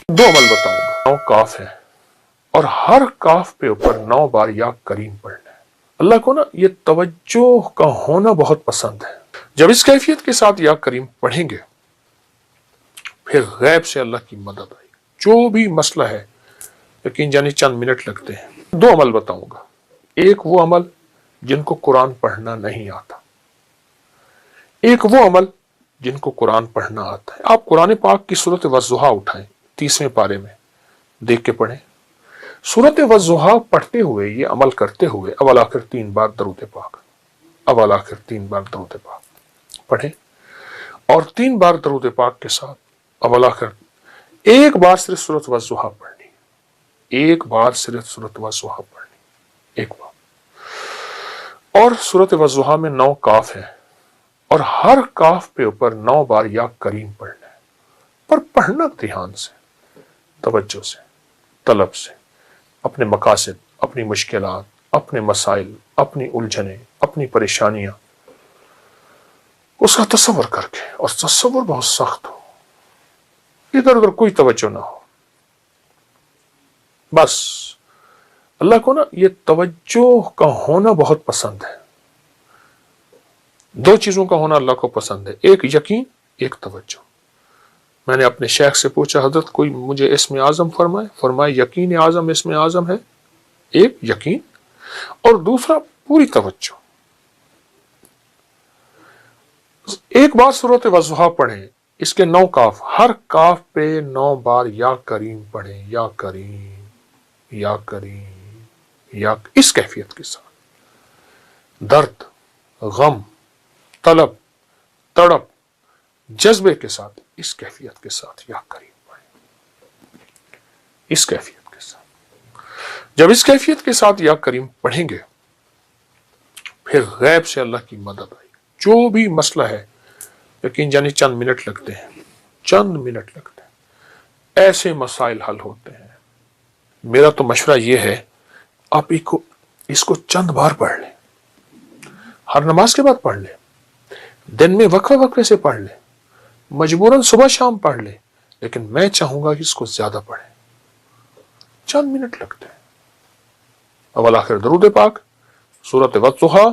दो अमल बताऊंगा, 9 काफ है और हर काफ पे ऊपर 9 बार या करीम पढ़ना है। अल्लाह को ना ये तवज्जो का होना बहुत पसंद है। जब इस कैफियत के साथ या करीम पढ़ेंगे फिर गैब से अल्लाह की मदद आई। जो भी मसला है, यकीन जानी चंद मिनट लगते हैं। दो अमल बताऊंगा, एक वो अमल जिनको कुरान पढ़ना नहीं आता, एक वो अमल जिनको कुरान पढ़ना आता है। आप कुरान पाक की सूरत वज़्ज़ुहा उठाएं, 30वें पारे में देख के पढ़ें। सूरत वज़्ज़ुहा पढ़ते हुए, ये अमल करते हुए अव्वल आखिर 3 बार दरूद पाक, अव्वल आखिर 3 बार दरूद पाक पढ़ें और 3 बार दरूद पाक के साथ अव्वल आखिर एक बार सिर्फ सूरत वज़्ज़ुहा पढ़नी, एक बार सिर्फ सूरत वज़्ज़ुहा पढ़नी, एक बार। और सूरत वज़्ज़ुहा में 9 काफ है और हर काफ पे ऊपर 9 बार या करीम पढ़ना है, पर पढ़ना ध्यान से, तवज्जो से, तलब से, अपने मकासद, अपनी मुश्किलात, अपने मसाइल, अपनी उलझने, अपनी परेशानियां, उसका तसव्वुर करके। और तसव्वुर बहुत सख्त हो, इधर उधर कोई तवज्जो ना हो। बस अल्लाह को ना ये तवज्जो का होना बहुत पसंद है। दो चीजों का होना अल्लाह को पसंद है, एक यकीन, एक तवज्जो। मैंने अपने शेख से पूछा, हजरत कोई मुझे इसमें आजम फरमाए। फरमाए यकीन आजम इसमें आजम है, एक यकीन और दूसरा पूरी तवज्जो। एक बार सूरत वज़्ज़ुहा पढ़ें, इसके 9 काफ, हर काफ पे 9 बार या करीम पढ़ें, या करीम, या करीम, या इस कैफियत के साथ, दर्द, गम, तलब, तड़प, जज्बे के साथ, इस कैफियत के साथ या करीम पढ़ें, इस कैफियत के साथ। जब इस कैफियत के साथ या करीम पढ़ेंगे फिर गैब से अल्लाह की मदद आई। जो भी मसला है, यकीन जानी चंद मिनट लगते हैं, चंद मिनट लगते हैं, ऐसे मसाइल हल होते हैं। मेरा तो मशवरा ये है, आप इसको चंद बार पढ़ लें, हर नमाज के बाद पढ़ लें, दिन में वक्फे वक्फे से पढ़ लें, मजबूरन सुबह शाम पढ़ लें, लेकिन मैं चाहूंगा कि इसको ज्यादा पढ़ें। चंद मिनट लगते हैं। अव्वल आखिर दरूद पाक, सूरत वज़्ज़ुहा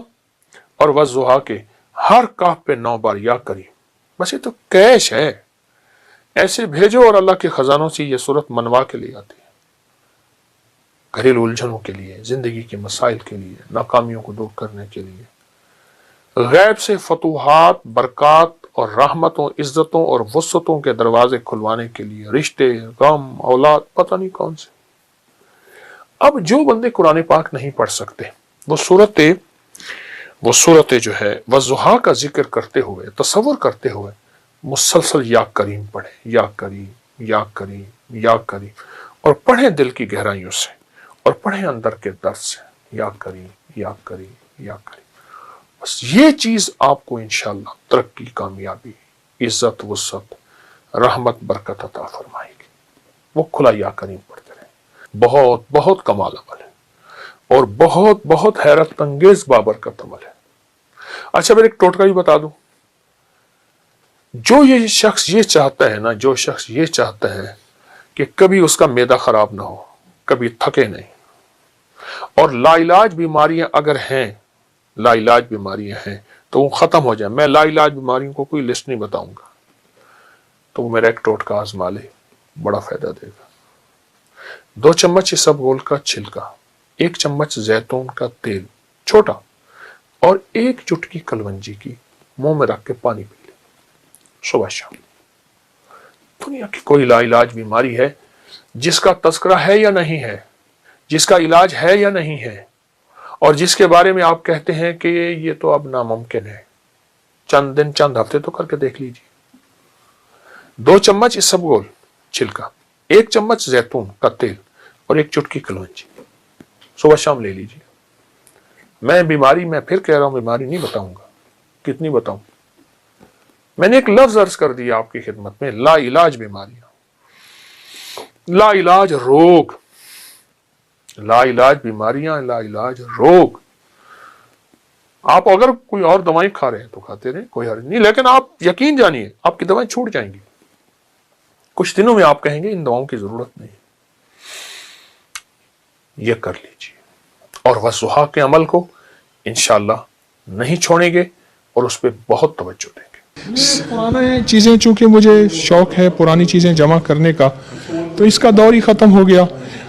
और वज़्ज़ुहा के हर काफ पे 9 बार या करीम। बस ये तो कैश है, ऐसे भेजो और अल्लाह के खजानों से ये सूरत मनवा के लिए आती है। घरेलू उलझनों के लिए, जिंदगी के मसाइल के लिए, नाकामियों को दूर करने के लिए, गैब से फतूहात, बरक़ात और रहमतों, इज्जतों और वुसअतों के दरवाजे खुलवाने के लिए, रिश्ते, गम, औलाद, पता नहीं कौन से। अब जो बंदे कुरान पाक नहीं पढ़ सकते, वो सूरतें जो है वज़्ज़ुहा का जिक्र करते हुए, तसव्वुर करते हुए मुसलसल या करीम पढ़े, या करीम, या करीम, या करीम, और पढ़े दिल की गहराइयों से और पढ़े अंदर के दर्द से, या करीम, या करीम, या करीम। बस ये चीज आपको इंशाअल्लाह तरक्की, कामयाबी, इज्जत, वुसअत, रहमत, बरकत अता फरमाएगी। वो खुला या करीम पढ़ते रहे। बहुत बहुत कमाल अमल है और बहुत बहुत हैरत अंगेज बाबरकत अमल है। अच्छा, मैं एक टोटका भी बता दूं। जो शख्स ये चाहता है कि कभी उसका मैदा खराब ना हो, कभी थके नहीं, और लाइलाज बीमारियां अगर हैं, लाइलाज बीमारियां हैं तो वो खत्म हो जाए। मैं लाइलाज बीमारियों को कोई लिस्ट नहीं बताऊंगा, तो वो मेरा एक टोटका आजमा ले, बड़ा फायदा देगा। 2 चम्मच इसबगोल का छिलका, 1 चम्मच जैतून का तेल छोटा और 1 चुटकी कलवंजी की मुंह में रख के पानी पी ले सुबह शाम। दुनिया की कोई लाइलाज बीमारी है जिसका तस्करा है या नहीं है, जिसका इलाज है या नहीं है, और जिसके बारे में आप कहते हैं कि ये तो अब नामुमकिन है, चंद दिन, चंद हफ्ते तो करके देख लीजिए। 2 चम्मच इसबगोल छिलका, 1 चम्मच जैतून का तेल और 1 चुटकी कलवंजी, सुबह शाम ले लीजिए। मैं फिर कह रहा हूं, बीमारी नहीं बताऊंगा, कितनी बताऊं। मैंने एक लफ्ज अर्ज कर दिया आपकी खिदमत में, ला इलाज बीमारियां, ला इलाज रोग, ला इलाज बीमारियां, ला इलाज रोग। आप अगर कोई और दवाएं खा रहे हैं तो खाते रहे, कोई हर्ज नहीं, लेकिन आप यकीन जानिए आपकी दवाएं छूट जाएंगी। कुछ दिनों में आप कहेंगे इन दवाओं की जरूरत नहीं, ये कर लीजिए, और वज़ुहा के अमल को इंशाअल्लाह नहीं छोड़ेंगे और उस पर बहुत तवज्जो देंगे। पुरानी चीज़ें, चूंकि मुझे शौक है पुरानी चीज़ें जमा करने का, तो इसका दौर ही ख़त्म हो गया।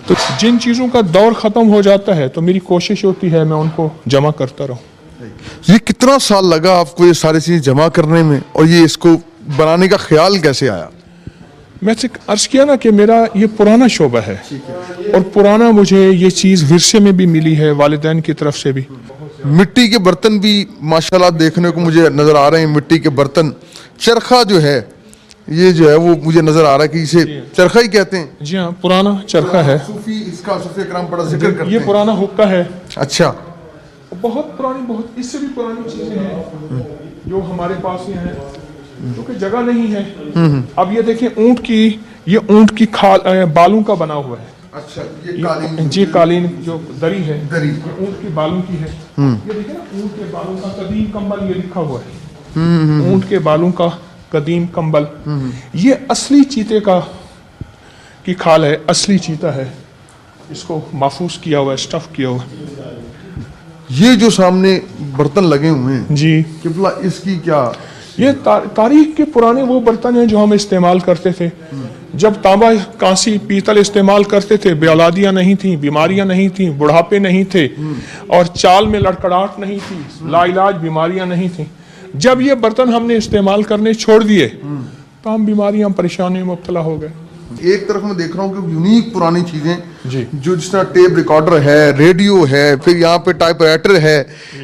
तो जिन चीज़ों का दौर ख़त्म हो जाता है तो मेरी कोशिश होती है मैं उनको जमा करता रहूं। ये कितना साल लगा आपको ये सारी चीज़ें जमा करने में, और ये इसको बनाने का ख्याल कैसे आया? मैं से अर्ज़ किया ना कि मेरा ये पुराना शोबा है, और पुराना मुझे ये चीज़ विरसे में भी मिली है, वालिदैन की तरफ से भी। मिट्टी के बर्तन भी माशाल्लाह देखने को मुझे नज़र आ रहे हैं, मिट्टी के बर्तन। चरखा जो है, ये जो है वो मुझे नज़र आ रहा है कि इसे चरखा ही कहते हैं। जी हाँ, पुराना चरखा है। सूफी इकराम बड़ा जिक्र करते ये हैं। पुराना हुक्का है। अच्छा, बहुत पुरानी, बहुत इससे भी पुरानी चीज़ें हैं जो हमारे पास ये हैं, क्योंकि जगह नहीं है। अब ये देखिए ये ऊंट की खाल बालों का बना हुआ है। अच्छा, ये कालीन, जी कालीन जो दरी है, दरी। ये ऊंट की बालों की है। ये देखिए ना, ऊंट के बालों का कदीम कंबल, ये लिखा हुआ है, ऊंट के बालों का कदीम कंबल। ये असली चीते की खाल है, असली चीता है, इसको महफूज किया हुआ है, स्टफ किया हुआ है। ये जो सामने बर्तन लगे हुए हैं जी, किबला, इसकी क्या? ये तारीख के पुराने वो बर्तन हैं जो हम इस्तेमाल करते थे। जब तांबा, कांसी, पीतल इस्तेमाल करते थे, बेऔलादियाँ नहीं थी, बीमारियां नहीं थी, बुढ़ापे नहीं थे, और चाल में लड़खड़ाहट नहीं थी, लाइलाज बीमारियां नहीं थी। जब ये बर्तन हमने इस्तेमाल करने छोड़ दिए तो हम बीमारियां, परेशानियों में मुब्तला हो गए। एक तरफ मैं देख रहा हूँ कि यूनिक पुरानी चीजें जी, जो जिस तरह टेप रिकॉर्डर है, रेडियो है, फिर यहाँ पे टाइपराइटर है,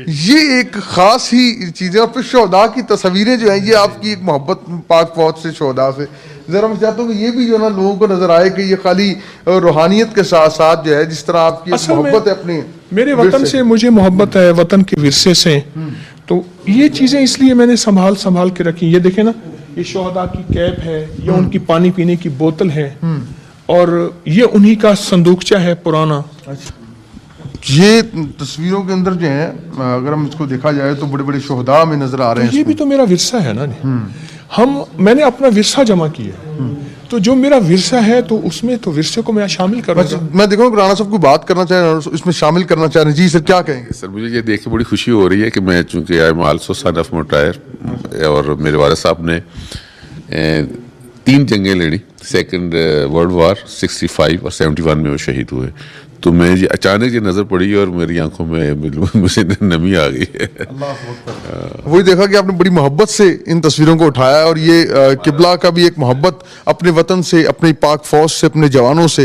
ये एक खास ही चीजें। और फिर शोहदा की तस्वीरें जो है, ये आपकी एक मोहब्बत पाक फौज से, शोहदा से। जरा मैं चाहता हूँ कि ये भी जो है ना लोगों को नजर आए कि ये खाली रूहानियत के साथ साथ जो है, जिस तरह आपकी एक मोहब्बत है अपने मेरे वतन से, मुझे मोहब्बत है वतन के विरसे से, तो ये चीजें इसलिए मैंने संभाल के रखी। ये देखे ना, ये शोहदा की कैप है, ये उनकी पानी पीने की बोतल है, और ये उन्हीं का संदूकचा है पुराना। ये तस्वीरों के अंदर जो है, अगर हम इसको देखा जाए तो बड़े बड़े शोहदा में नजर आ रहे हैं। ये भी तो मेरा विरसा है ना। मैंने अपना विरसा जमा किया, तो जो मेरा विरसा है तो उसमें तो विरसे को मैं शामिल कर रहा हूँ। मैं देखूँ राणा साहब को बात करना चाह रहे हैं, इसमें शामिल करना चाह रहे हैं। जी सर, क्या कहेंगे? सर, मुझे ये देख के बड़ी खुशी हो रही है कि मैं, चूँकि I am also son of मोटायर, और मेरे वालिद साहब ने 3 जंगें लड़ी। सेकंड वर्ल्ड वार 65 और 71 में वो शहीद हुए। तो मैं ये अचानक ये नज़र पड़ी और मेरी आंखों में मुझे नमी आ गई है। वही देखा कि आपने बड़ी मोहब्बत से इन तस्वीरों को उठाया, और ये किबला का भी एक मोहब्बत अपने वतन से, अपनी पाक फौज से, अपने जवानों से।